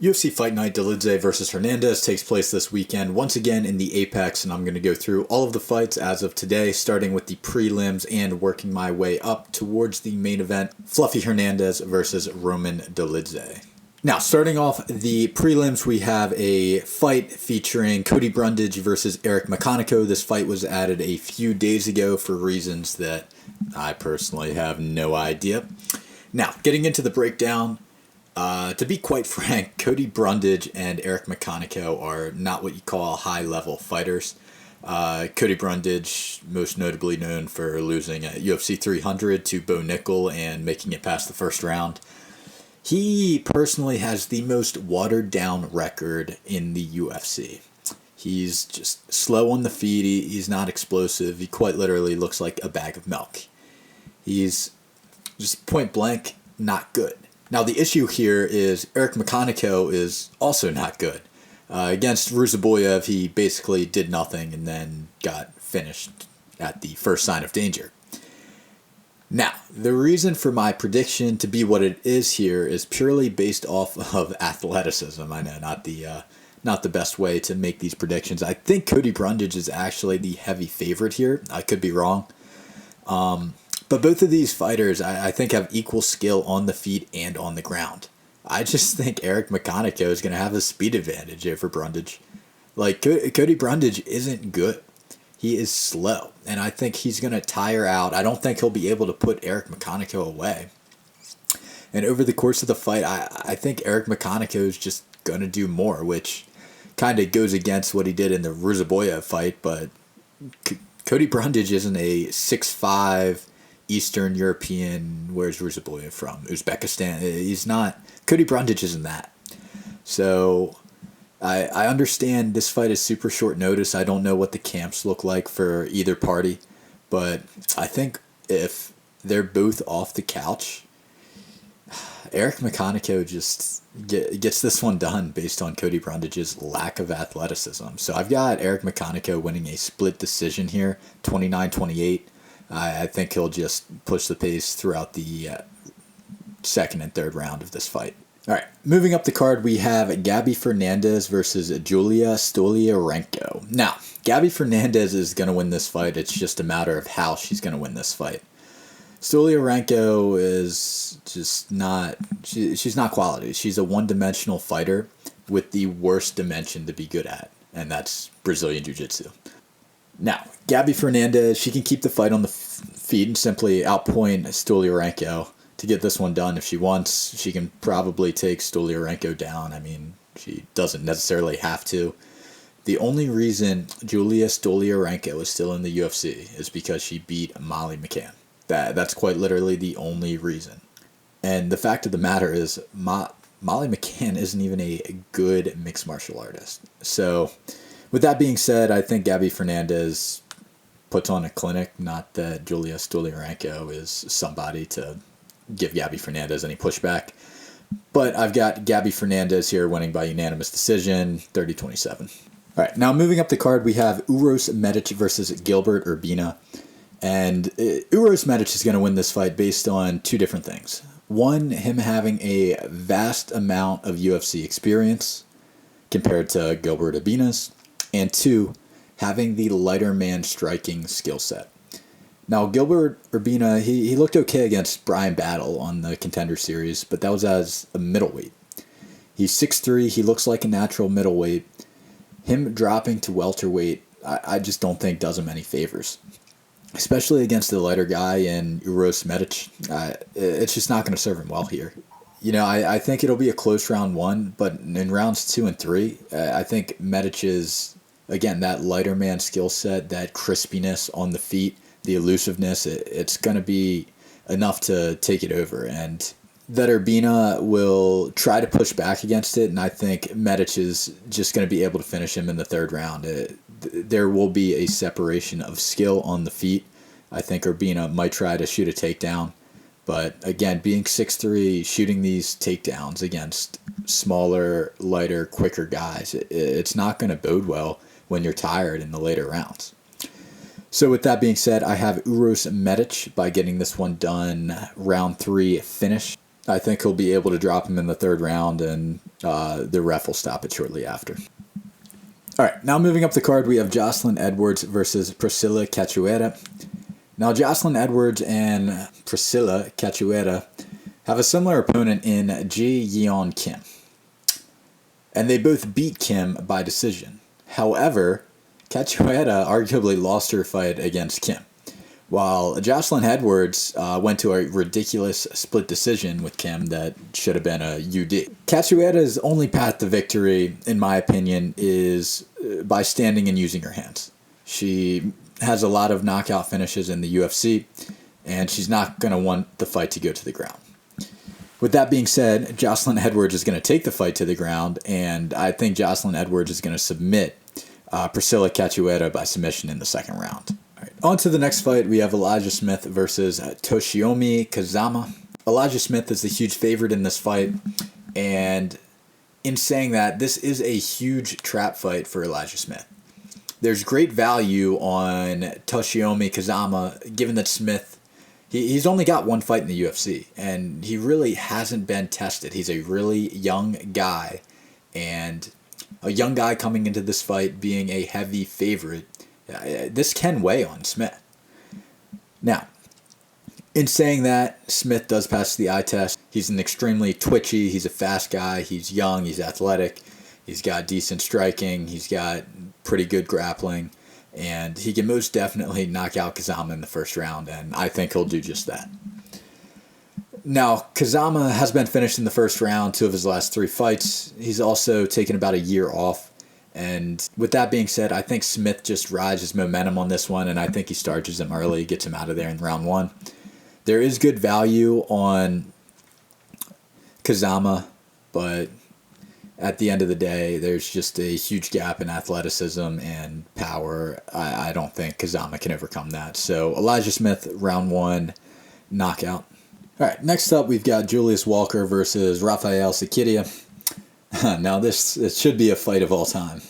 UFC Fight Night Dolidze versus Hernandez takes place this weekend, once again in the Apex, and I'm going to go through all of the fights as of today, starting with the prelims and working my way up towards the main event, Fluffy Hernandez versus Roman Dolidze. Now, starting off the prelims, we have a fight featuring Cody Brundage versus Eric McConaughey. This fight was added a few days ago for reasons that I personally have no idea. Now, getting into the breakdown, to be quite frank, Cody Brundage and Eric McConaughey are not what you call high-level fighters. Cody Brundage, most notably known for losing at UFC 300 to Bo Nickel and making it past the first round. He personally has the most watered-down record in the UFC. He's just slow on the feet. He's not explosive. He quite literally looks like a bag of milk. He's just point blank not good. Now, the issue here is Eric McConaughey is also not good. Against Ruziboyev, he basically did nothing and then got finished at the first sign of danger. Now, the reason for my prediction to be what it is here is purely based off of athleticism. I know, not the best way to make these predictions. I think Cody Brundage is actually the heavy favorite here. I could be wrong. But both of these fighters, I think, have equal skill on the feet and on the ground. I just think Eric McConaughey is going to have a speed advantage over Brundage. Like, Cody Brundage isn't good. He is slow, and I think he's going to tire out. I don't think he'll be able to put Eric McConaughey away. And over the course of the fight, I think Eric McConaughey is just going to do more, which kind of goes against what he did in the Ruziboyev fight, but Cody Brundage isn't a 6'5", Eastern European, where's Ruziboyev from? Uzbekistan. He's not. Cody Brundage isn't that. So I understand this fight is super short notice. I don't know what the camps look like for either party, but I think if they're both off the couch, Eric McConaughey just gets this one done based on Cody Brundage's lack of athleticism. So I've got Eric McConaughey winning a split decision here, 29-28. I think he'll just push the pace throughout the second and third round of this fight. All right, moving up the card, we have Gabby Fernandez versus Julia Stoliarenko. Now, Gabby Fernandez is going to win this fight. It's just a matter of how she's going to win this fight. Stoliarenko is just not, she's not quality. She's a one-dimensional fighter with the worst dimension to be good at, and that's Brazilian Jiu-Jitsu. Now, Gabby Fernandez, she can keep the fight on the feet and simply outpoint Stoliarenko to get this one done. If she wants, she can probably take Stoliarenko down. I mean, she doesn't necessarily have to. The only reason Julia Stoliarenko is still in the UFC is because she beat Molly McCann. That's quite literally the only reason. And the fact of the matter is, Molly McCann isn't even a good mixed martial artist. So, with that being said, I think Gabby Fernandez puts on a clinic, not that Julia Stoliarenko is somebody to give Gabby Fernandez any pushback. But I've got Gabby Fernandez here winning by unanimous decision, 30-27. All right, now moving up the card, we have Uros Medic versus Gilbert Urbina. And Uros Medic is going to win this fight based on two different things. One, him having a vast amount of UFC experience compared to Gilbert Urbina's. And two, having the lighter man striking skill set. Now, Gilbert Urbina, he looked okay against Brian Battle on the Contender Series, but that was as a middleweight. He's 6'3", he looks like a natural middleweight. Him dropping to welterweight, I just don't think does him any favors. Especially against the lighter guy in Uros Medic, it's just not going to serve him well here. You know, I think it'll be a close round one, but in rounds 2 and 3, I think Medic is, again, that lighter man skill set, that crispiness on the feet, the elusiveness, it's going to be enough to take it over. And that Urbina will try to push back against it, and I think Medic is just going to be able to finish him in the third round. There will be a separation of skill on the feet. I think Urbina might try to shoot a takedown. But again, being 6'3", shooting these takedowns against smaller, lighter, quicker guys, it's not going to bode well when you're tired in the later rounds. So with that being said, I have Uros Medic by getting this one done round 3 finish. I think he'll be able to drop him in the third round, and the ref will stop it shortly after. All right, now moving up the card, we have Jocelyn Edwards versus Priscilla Cachoeira. Now, Jocelyn Edwards and Priscilla Cachoeira have a similar opponent in Ji Yeon Kim, and they both beat Kim by decision. However, Cachoeira arguably lost her fight against Kim, while Jocelyn Edwards went to a ridiculous split decision with Kim that should have been a UD. Cachoeira's only path to victory, in my opinion, is by standing and using her hands. She has a lot of knockout finishes in the UFC, and she's not going to want the fight to go to the ground. With that being said, Jocelyn Edwards is going to take the fight to the ground, and I think Jocelyn Edwards is going to submit Priscilla Cachoeira by submission in the second round. All right, on to the next fight, we have Elijah Smith versus Toshiomi Kazama. Elijah Smith is the huge favorite in this fight, and in saying that, this is a huge trap fight for Elijah Smith. There's great value on Toshiomi Kazama, given that Smith, he's only got one fight in the UFC, and he really hasn't been tested. He's a really young guy, and a young guy coming into this fight being a heavy favorite, this can weigh on Smith. Now, in saying that, Smith does pass the eye test. He's an extremely twitchy, he's a fast guy, he's young, he's athletic, he's got decent striking, he's got pretty good grappling, and he can most definitely knock out Kazama in the first round, and I think he'll do just that. Now, Kazama has been finished in the first round 2 of his last 3 fights. He's also taken about a year off, and with that being said, I think Smith just rides his momentum on this one, and I think he starches him early, gets him out of there in round 1. There is good value on Kazama, but at the end of the day, there's just a huge gap in athleticism and power. I don't think Kazama can overcome that. So Elijah Smith, round 1, knockout. All right, next up, we've got Julius Walker versus Rafael Cerqueira. Now, it should be a fight of all time,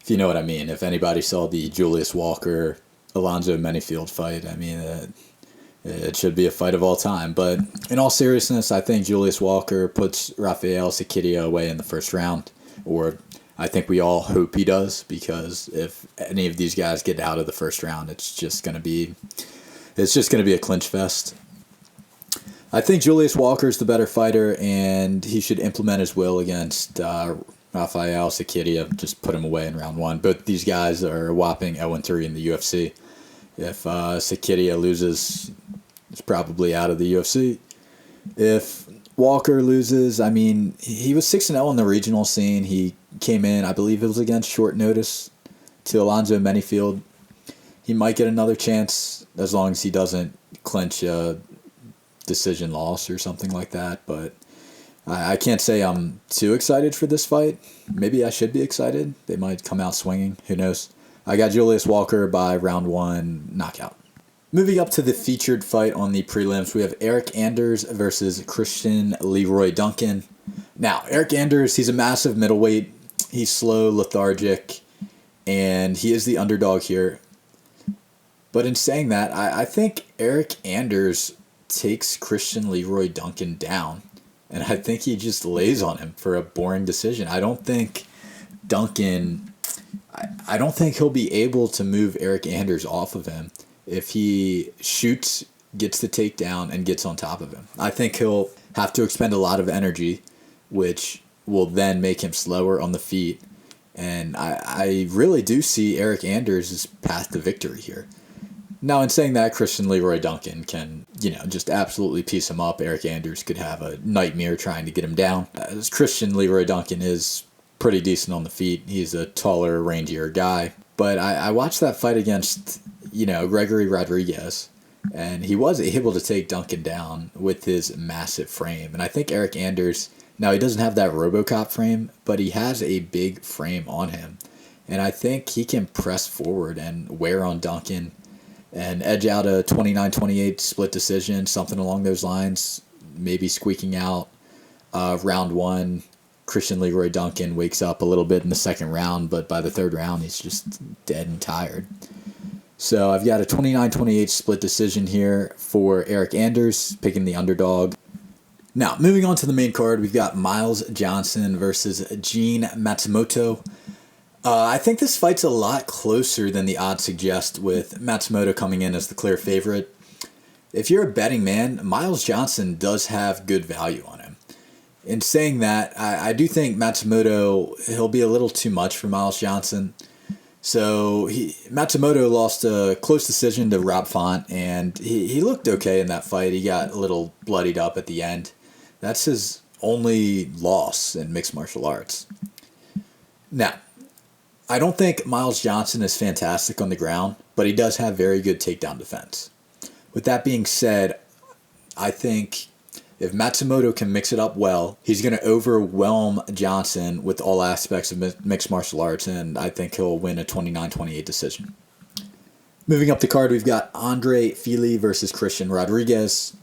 if you know what I mean. If anybody saw the Julius Walker-Alonzo Menifield fight, I mean, it should be a fight of all time. But in all seriousness, I think Julius Walker puts Rafael Cerqueira away in the first round, or I think we all hope he does, because if any of these guys get out of the first round, it's just going to be a clinch fest. I think Julius Walker is the better fighter, and he should implement his will against Rafael Cerqueira. Just put him away in round 1. Both these guys are a whopping 0-3 in the UFC. If Cerqueira loses, he's probably out of the UFC. If Walker loses, I mean, he was 6-0 in the regional scene. He came in, I believe it was against short notice, to Alonzo Menifield. He might get another chance as long as he doesn't clinch a decision loss or something like that. But I can't say I'm too excited for this fight. Maybe I should be excited. They might come out swinging. Who knows? I got Julius Walker by round 1 knockout. Moving up to the featured fight on the prelims, we have Eric Anders versus Christian Leroy Duncan. Now, Eric Anders, he's a massive middleweight. He's slow, lethargic, and he is the underdog here. But in saying that, I think Eric Anders takes Christian Leroy Duncan down, and I think he just lays on him for a boring decision. I don't think he'll be able to move Eric Anders off of him if he shoots, gets the takedown, and gets on top of him. I think he'll have to expend a lot of energy, which will then make him slower on the feet. And I really do see Eric Anders' path to victory here. Now, in saying that, Christian Leroy Duncan can, just absolutely piece him up. Eric Anders could have a nightmare trying to get him down. As Christian Leroy Duncan is pretty decent on the feet. He's a taller, rangier guy. But I watched that fight against, Gregory Rodriguez, and he was able to take Duncan down with his massive frame. And I think Eric Anders, now he doesn't have that RoboCop frame, but he has a big frame on him. And I think he can press forward and wear on Duncan and edge out a 29-28 split decision, something along those lines, maybe squeaking out round 1. Christian Leroy Duncan wakes up a little bit in the second round, but by the third round, he's just dead and tired. So I've got a 29-28 split decision here for Eric Anders, picking the underdog. Now, moving on to the main card, we've got Miles Johnson versus Gene Matsumoto. I think this fight's a lot closer than the odds suggest, with Matsumoto coming in as the clear favorite. If you're a betting man, Miles Johnson does have good value on him. In saying that, I do think Matsumoto, he'll be a little too much for Miles Johnson. So Matsumoto lost a close decision to Rob Font, and he looked okay in that fight. He got a little bloodied up at the end. That's his only loss in mixed martial arts. Now, I don't think Miles Johnson is fantastic on the ground, but he does have very good takedown defense. With that being said, I think if Matsumoto can mix it up well, he's going to overwhelm Johnson with all aspects of mixed martial arts, and I think he'll win a 29-28 decision. Moving up the card, we've got Andre Fili versus Christian Rodriguez.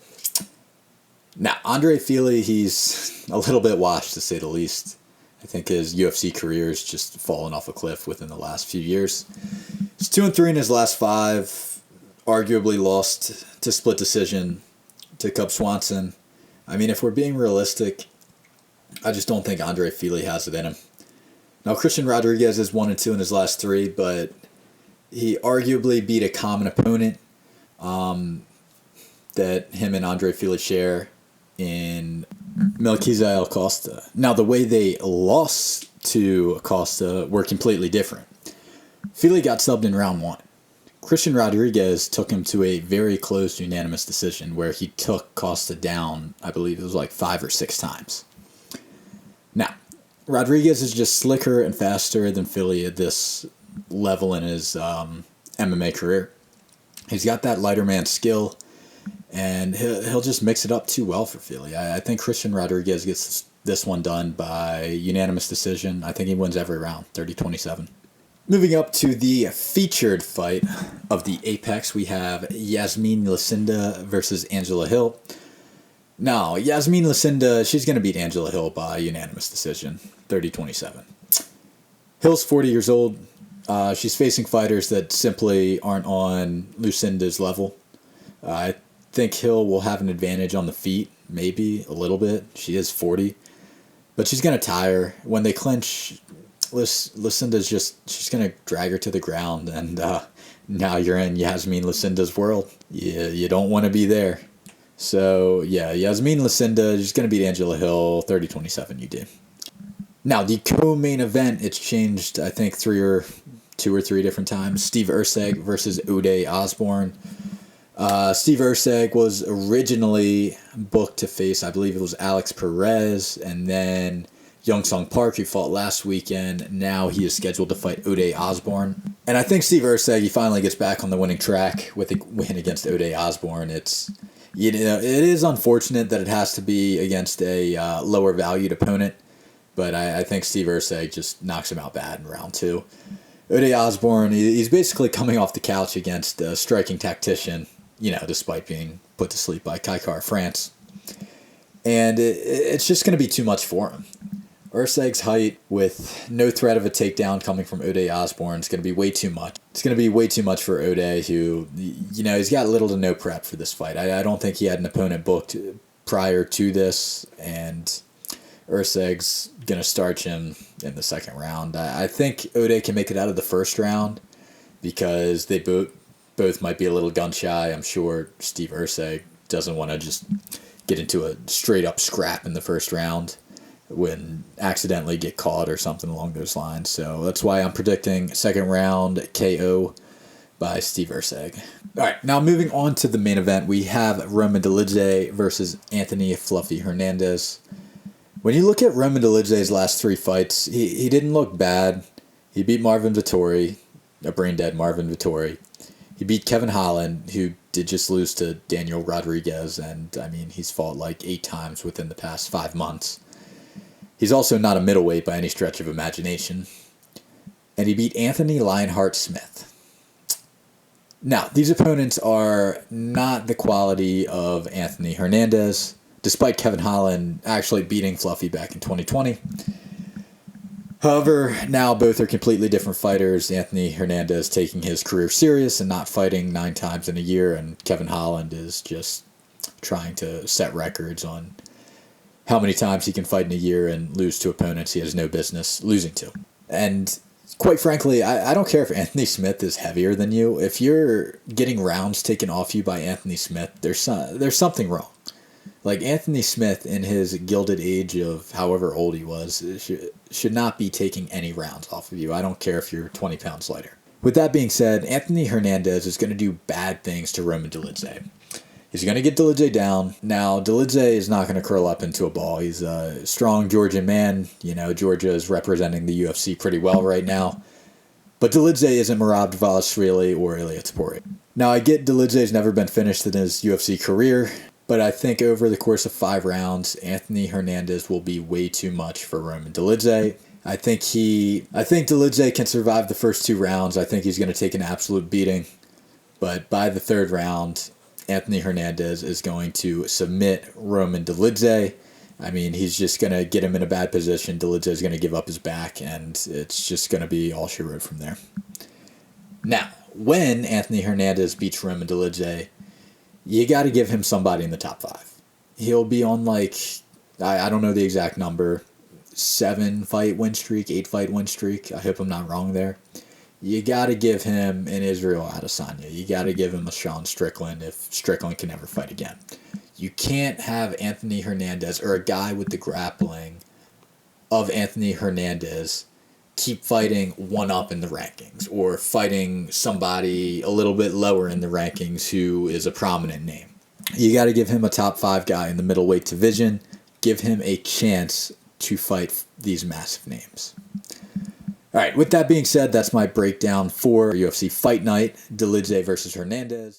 Now, Andre Fili, he's a little bit washed, to say the least. I think his UFC career has just fallen off a cliff within the last few years. He's 2-3 in his last 5, arguably lost to split decision to Cub Swanson. I mean, if we're being realistic, I just don't think Andre Fili has it in him. Now, Christian Rodriguez is 1-2 in his last 3, but he arguably beat a common opponent that him and Andre Fili share in Melquiza Acosta. Now, the way they lost to Acosta were completely different. Fili got subbed in round 1. Christian Rodriguez took him to a very close unanimous decision where he took Costa down, I believe it was like 5 or 6 times. Now, Rodriguez is just slicker and faster than Fili at this level in his MMA career. He's got that lighter man skill, and he'll just mix it up too well for Fili. I think Christian Rodriguez gets this one done by unanimous decision. I think he wins every round, 30-27. Moving up to the featured fight of the Apex, we have Yasmin Lucinda versus Angela Hill. Now, Yasmin Lucinda, she's going to beat Angela Hill by unanimous decision, 30-27. Hill's 40 years old. She's facing fighters that simply aren't on Lucinda's level. I think Hill will have an advantage on the feet, maybe a little bit. She is 40. But she's going to tire. When they clinch, Lucinda's she's going to drag her to the ground. And now you're in Yasmin Lucinda's world. You don't want to be there. So, yeah, Yasmin Lucinda is going to beat Angela Hill 30-27 UD. Now, the co-main event, it's changed, I think, 2 or 3 different times. Steve Erceg versus Ode Osbourne. Steve Erceg was originally booked to face, I believe it was Alex Perez, and then Young Sung Park, who fought last weekend. Now he is scheduled to fight Ode Osbourne. And I think Steve Erceg, he finally gets back on the winning track with a win against Ode Osbourne. It is unfortunate that it has to be against a lower valued opponent, but I think Steve Erceg just knocks him out bad in round 2. Ode Osbourne, he's basically coming off the couch against a striking tactician, despite being put to sleep by Cachoeira France. And it's just going to be too much for him. Erceg's height with no threat of a takedown coming from Ode Osbourne is going to be way too much. It's going to be way too much for Ode, who, he's got little to no prep for this fight. I don't think he had an opponent booked prior to this, and Erceg's going to starch him in the second round. I think Ode can make it out of the first round because they both might be a little gun shy. I'm sure Steve Erceg doesn't want to just get into a straight up scrap in the first round when accidentally get caught or something along those lines. So that's why I'm predicting second round KO by Steve Erceg. All right, now moving on to the main event, we have Roman Dolidze versus Anthony Fluffy Hernandez. When you look at Roman Dolidze's last 3 fights, he didn't look bad. He beat Marvin Vettori, a brain-dead Marvin Vettori. He beat Kevin Holland, who did just lose to Daniel Rodriguez, and, he's fought like 8 times within the past 5 months. He's also not a middleweight by any stretch of imagination. And he beat Anthony Lionheart Smith. Now, these opponents are not the quality of Anthony Hernandez, despite Kevin Holland actually beating Fluffy back in 2020. However, now both are completely different fighters. Anthony Hernandez taking his career serious and not fighting 9 times in a year, and Kevin Holland is just trying to set records on how many times he can fight in a year and lose to opponents he has no business losing to. And quite frankly, I don't care if Anthony Smith is heavier than you. If you're getting rounds taken off you by Anthony Smith, there's something wrong. Like, Anthony Smith, in his gilded age of however old he was, should not be taking any rounds off of you. I don't care if you're 20 pounds lighter. With that being said, Anthony Hernandez is going to do bad things to Roman Dolidze. He's going to get Dolidze down. Now, Dolidze is not going to curl up into a ball. He's a strong Georgian man. You know, Georgia is representing the UFC pretty well right now. But Dolidze isn't Merab Dvalishvili or Ilia Topuria. Now, I get Dolidze's never been finished in his UFC career, but I think over the course of 5 rounds, Anthony Hernandez will be way too much for Roman Dolidze. I think Dolidze can survive the first 2 rounds. I think he's going to take an absolute beating. But by the 3rd round, Anthony Hernandez is going to submit Roman Dolidze. I mean, he's just going to get him in a bad position. Dolidze is going to give up his back, and it's just going to be all she wrote from there. Now, when Anthony Hernandez beats Roman Dolidze, you got to give him somebody in the top 5. He'll be on, like, I don't know the exact number, 7-fight win streak, 8-fight win streak. I hope I'm not wrong there. You got to give him an Israel Adesanya. You got to give him a Sean Strickland if Strickland can ever fight again. You can't have Anthony Hernandez or a guy with the grappling of Anthony Hernandez keep fighting one up in the rankings or fighting somebody a little bit lower in the rankings who is a prominent name. You got to give him a top 5 guy in the middleweight division. Give him a chance to fight these massive names. All right, with that being said, that's my breakdown for UFC Fight Night, Dolidze versus Hernandez.